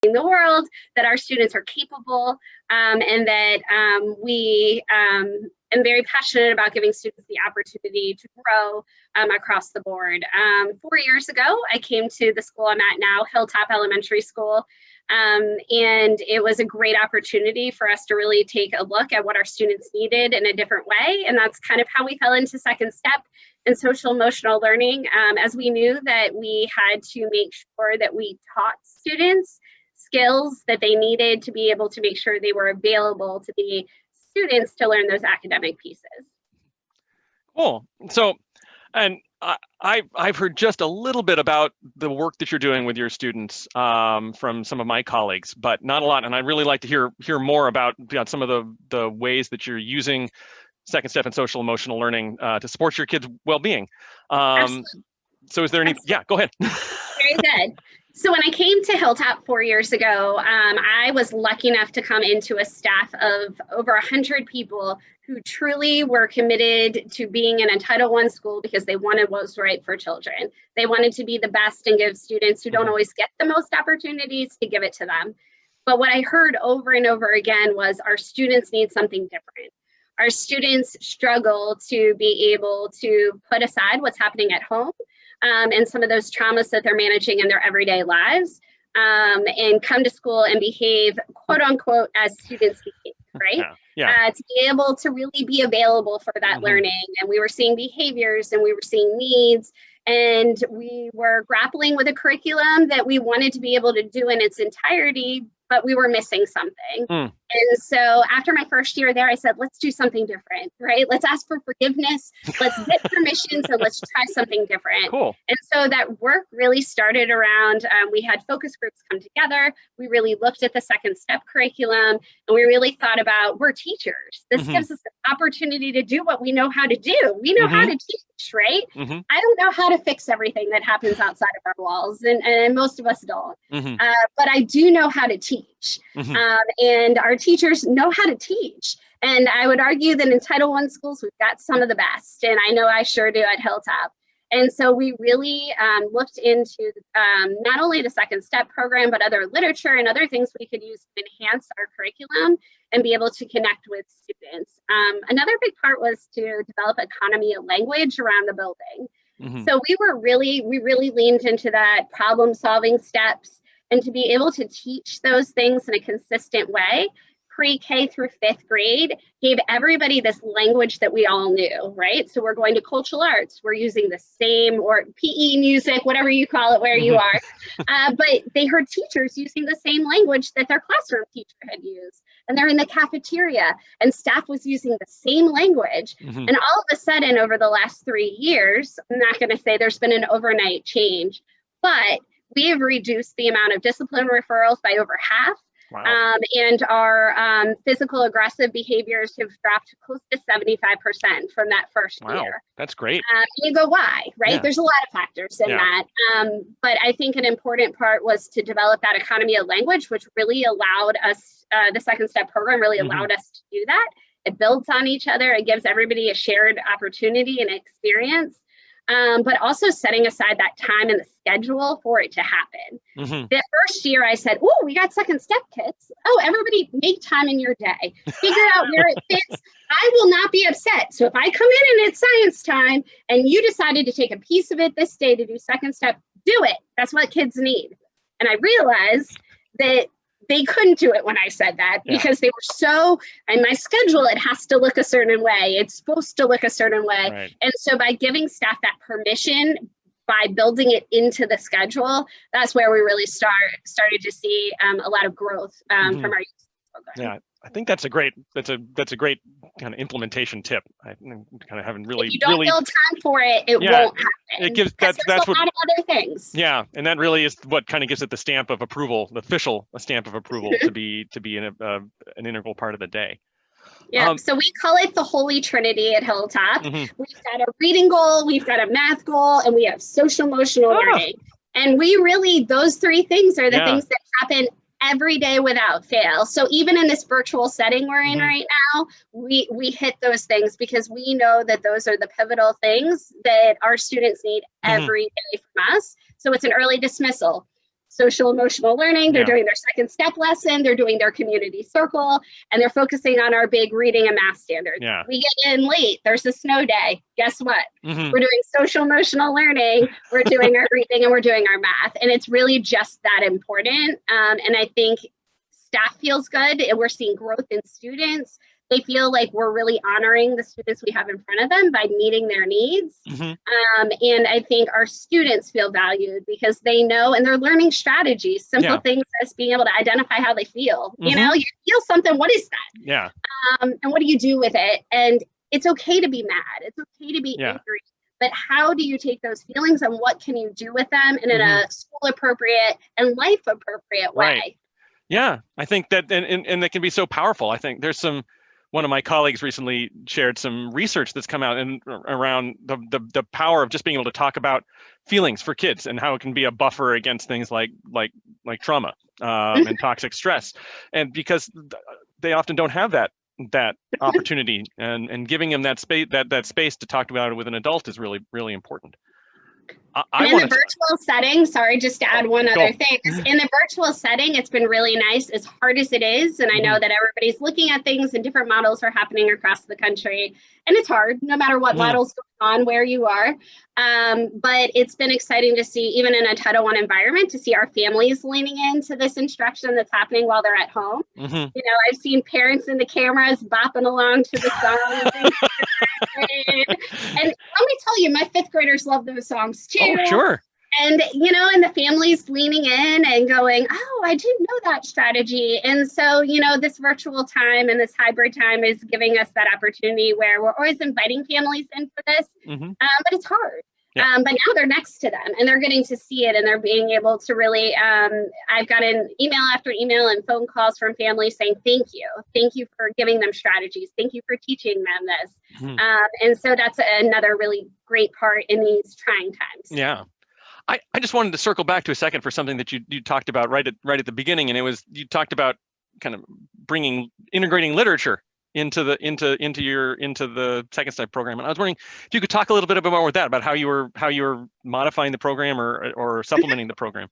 the world, that our students are capable, and that we am very passionate about giving students the opportunity to grow across the board. 4 years ago, I came to the school I'm at now, Hilltop Elementary School, and it was a great opportunity for us to really take a look at what our students needed in a different way, and that's kind of how we fell into Second Step and social emotional learning, as we knew that we had to make sure that we taught students skills that they needed to be able to make sure they were available to be students to learn those academic pieces. Cool. So, and I've heard just a little bit about the work that you're doing with your students from some of my colleagues, but not a lot. And I'd really like to hear more about some of the ways that you're using Second Step and social emotional learning to support your kids' well-being. So is there any, yeah, go ahead. Very good. So when I came to Hilltop 4 years ago, I was lucky enough to come into a staff of over 100 people who truly were committed to being in a Title I school because they wanted what was right for children. They wanted to be the best and give students who don't always get the most opportunities to give it to them. But what I heard over and over again was our students need something different. Our students struggle to be able to put aside what's happening at home and some of those traumas that they're managing in their everyday lives, and come to school and behave, quote unquote, as students behave, right? To be able to really be available for that learning. And we were seeing behaviors and we were seeing needs, and we were grappling with a curriculum that we wanted to be able to do in its entirety, but we were missing something. And so after my first year there, I said, let's do something different, right? Let's ask for forgiveness. Let's get permission. So let's try something different. Cool. And so that work really started around, we had focus groups come together. We really looked at the Second Step curriculum, and we really thought about, we're teachers. This gives us an opportunity to do what we know how to do. We know how to teach, right? I don't know how to fix everything that happens outside of our walls, and most of us don't. But I do know how to teach. And our teachers know how to teach. And I would argue that in Title I schools, we've got some of the best. And I know I sure do at Hilltop. And so we really looked into not only the Second Step program, but other literature and other things we could use to enhance our curriculum and be able to connect with students. Another big part was to develop economy of language around the building. So we really leaned into that problem solving steps, and to be able to teach those things in a consistent way, pre-K through 5th grade, gave everybody this language that we all knew, right? So we're going to cultural arts, we're using the same, or PE, music, whatever you call it, where you are. But they heard teachers using the same language that their classroom teacher had used. And they're in the cafeteria, and staff was using the same language. And all of a sudden, over the last 3 years, I'm not going to say there's been an overnight change, but we have reduced the amount of discipline referrals by over half. And our physical aggressive behaviors have dropped close to 75% from that first year. That's great. You go, why, right? There's a lot of factors in that. But I think an important part was to develop that economy of language, which really allowed us, the Second Step program really allowed us to do that. It builds on each other. It gives everybody a shared opportunity and experience. But also setting aside that time in the schedule for it to happen. The first year I said, oh, we got Second Step kits. Oh, everybody make time in your day. Figure out where it fits. I will not be upset. So if I come in and it's science time and you decided to take a piece of it this day to do Second Step, do it. That's what kids need. And I realized that they couldn't do it when I said that because they were so, and my schedule, it has to look a certain way. It's supposed to look a certain way. And so by giving staff that permission, by building it into the schedule, that's where we really started to see a lot of growth from our youth program. I think that's a great kind of implementation tip. I kind of haven't really. If you don't build time for it, it won't happen. It gives that's a what, lot of other things. Yeah, and that really is what kind of gives it the stamp of approval, the official stamp of approval to be an integral part of the day. Yeah, so we call it the Holy Trinity at Hilltop. We've got a reading goal, we've got a math goal, and we have social emotional learning. And we really, those three things are the things that happen every day without fail. So even in this virtual setting we're in right now, we hit those things because we know that those are the pivotal things that our students need every day from us. So it's an early dismissal. social emotional learning, they're Yeah. doing their second step lesson, they're doing their community circle, and they're focusing on our big reading and math standards. Yeah. We get in late, there's a snow day. Guess what? Mhm. We're doing social emotional learning, we're doing our reading, and we're doing our math. And it's really just that important. And I think staff feels good, and we're seeing growth in students. They feel like we're really honoring the students we have in front of them by meeting their needs. Mhm. And I think our students feel valued because they know, and they're learning strategies, simple Yeah. things as being able to identify how they feel. You Mhm. know, you feel something, what is that? Yeah. And what do you do with it? And it's okay to be mad. It's okay to be Yeah. angry. But how do you take those feelings and what can you do with them in Mhm. a school appropriate and life appropriate way? Right. Yeah, I think that, and that can be so powerful. I think there's one of my colleagues recently shared some research that's come out around the power of just being able to talk about feelings for kids and how it can be a buffer against things like trauma and toxic stress, and because they often don't have that opportunity, and giving them that space to talk about it with an adult is really, really important. And in the virtual setting, sorry, just to add one other thing, in the virtual setting, it's been really nice, as hard as it is. And I know that everybody's looking at things and different models are happening across the country. And it's hard, no matter what models go on, where you are. But it's been exciting to see, even in a Title I environment, to see our families leaning into this instruction that's happening while they're at home. You know, I've seen parents in the cameras bopping along to the songs. And let me tell you, my fifth graders love those songs too. Oh, sure. And, you know, and the families leaning in and going, oh, I didn't know that strategy. And so, you know, this virtual time and this hybrid time is giving us that opportunity where we're always inviting families in for this, but it's hard. Yeah. But now they're next to them and they're getting to see it and they're being able to really, I've gotten email after email and phone calls from families saying, thank you for giving them strategies. Thank you for teaching them this. And so that's another really great part in these trying times. Yeah. I just wanted to circle back to a second for something that you talked about right at the beginning, and it was, you talked about kind of integrating literature into the second step program, and I was wondering if you could talk a little bit more with that, about how you were modifying the program or supplementing the program.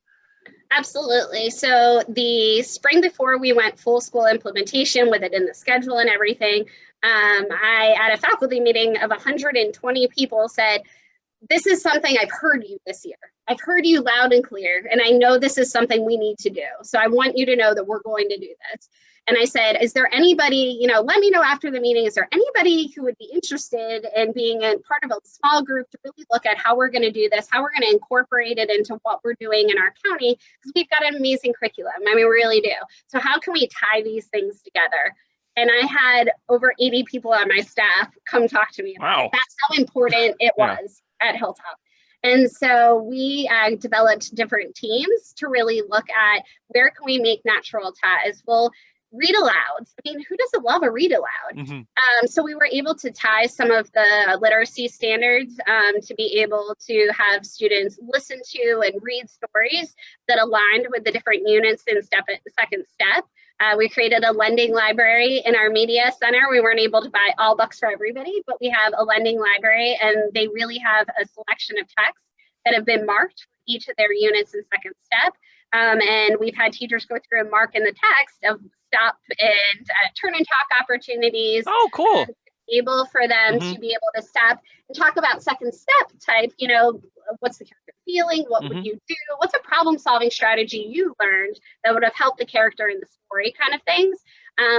Absolutely. So the spring before we went full school implementation with it in the schedule and everything, I, at a faculty meeting of 120 people, said, this is something I've heard you this year. I've heard you loud and clear, and I know this is something we need to do. So I want you to know that we're going to do this. And I said, is there anybody, you know, let me know after the meeting, is there anybody who would be interested in being a part of a small group to really look at how we're going to do this, how we're going to incorporate it into what we're doing in our county, because we've got an amazing curriculum. I mean, we really do. So how can we tie these things together? And I had over 80 people on my staff come talk to me about it. That's how important it was at Hilltop. And so we developed different teams to really look at where can we make natural ties. Well, read alouds. I mean, who doesn't love a read aloud? So we were able to tie some of the literacy standards to be able to have students listen to and read stories that aligned with the different units in second step. We created a lending library in our media center. We weren't able to buy all books for everybody, but we have a lending library, and they really have a selection of texts that have been marked for each of their units in second step. And we've had teachers go through and mark in the text of stop and turn and talk opportunities. Oh, cool. Able for them to be able to stop and talk about second step type, you know, what's the character feeling? What would you do? What's a problem solving strategy you learned that would have helped the character in the story, kind of things.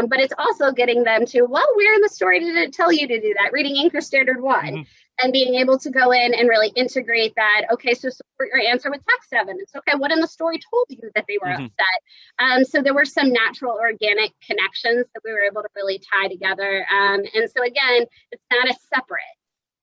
But it's also getting them to, well, where in the story did it tell you to do that? Reading Anchor Standard 1. And being able to go in and really integrate that. Okay, so support your answer with text evidence. Okay, what in the story told you that they were upset? So there were some natural organic connections that we were able to really tie together. And so again, it's not a separate,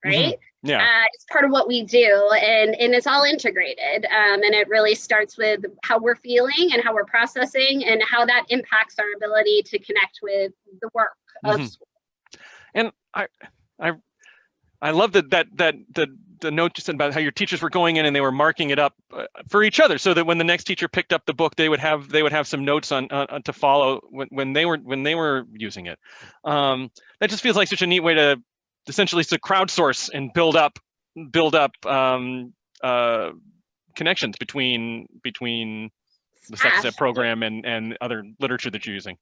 right? It's part of what we do, and it's all integrated. And it really starts with how we're feeling and how we're processing and how that impacts our ability to connect with the work of school. And I love that the note you said about how your teachers were going in and they were marking it up for each other, so that when the next teacher picked up the book, they would have some notes on to follow when they were using it. That just feels like such a neat way to essentially crowdsource and build up connections between the second staff. step program and other literature that you're using.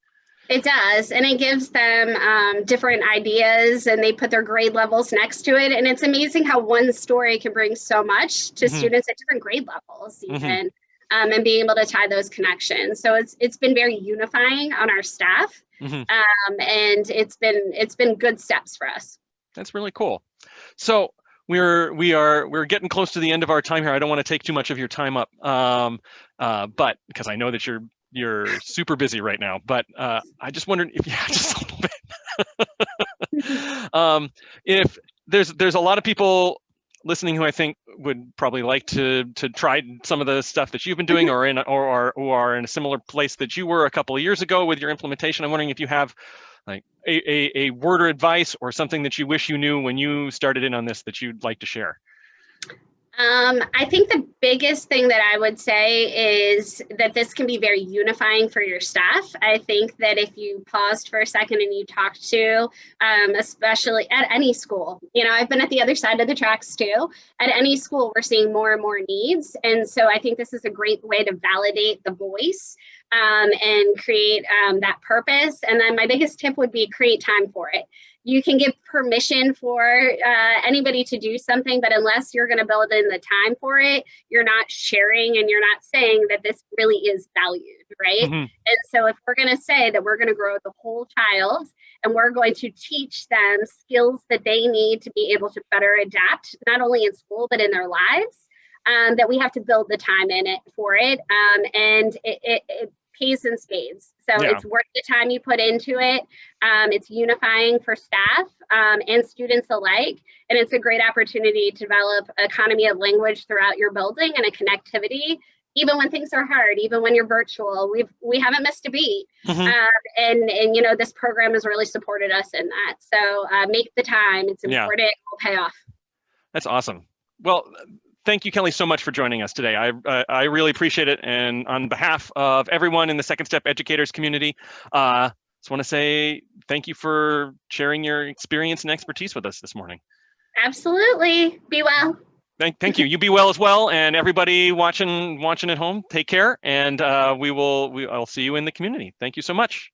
It does, and it gives them different ideas, and they put their grade levels next to it. And it's amazing how one story can bring so much to students at different grade levels, even, and being able to tie those connections. So it's been very unifying on our staff, and it's been good steps for us. That's really cool. So we're getting close to the end of our time here. I don't want to take too much of your time up, but because I know that you're super busy right now, but I just wondered if you had just a little bit. If there's a lot of people listening who I think would probably like to try some of the stuff that you've been doing, or are in a similar place that you were a couple of years ago with your implementation. I'm wondering if you have like a word or advice or something that you wish you knew when you started in on this that you'd like to share. I think the biggest thing that I would say is that this can be very unifying for your staff. I think that if you paused for a second and you talked to, especially at any school, I've been at the other side of the tracks too. At any school, we're seeing more and more needs. And so I think this is a great way to validate the voice and create that purpose. And then my biggest tip would be create time for it. You can give permission for anybody to do something, but unless you're going to build in the time for it, you're not sharing and you're not saying that this really is valued, right? And so if we're going to say that we're going to grow the whole child and we're going to teach them skills that they need to be able to better adapt, not only in school, but in their lives, that we have to build the time in it for it. And it pays in spades. So it's worth the time you put into it. It's unifying for staff and students alike. And it's a great opportunity to develop economy of language throughout your building and a connectivity, even when things are hard, even when you're virtual. We haven't missed a beat. And this program has really supported us in that. So make the time. It's important. It will pay off. That's awesome. Well, thank you, Kelly, so much for joining us today. I really appreciate it. And on behalf of everyone in the Second Step Educators community, just want to say thank you for sharing your experience and expertise with us this morning. Absolutely. Be well. Thank you. You be well as well. And everybody watching at home, take care. And I'll see you in the community. Thank you so much.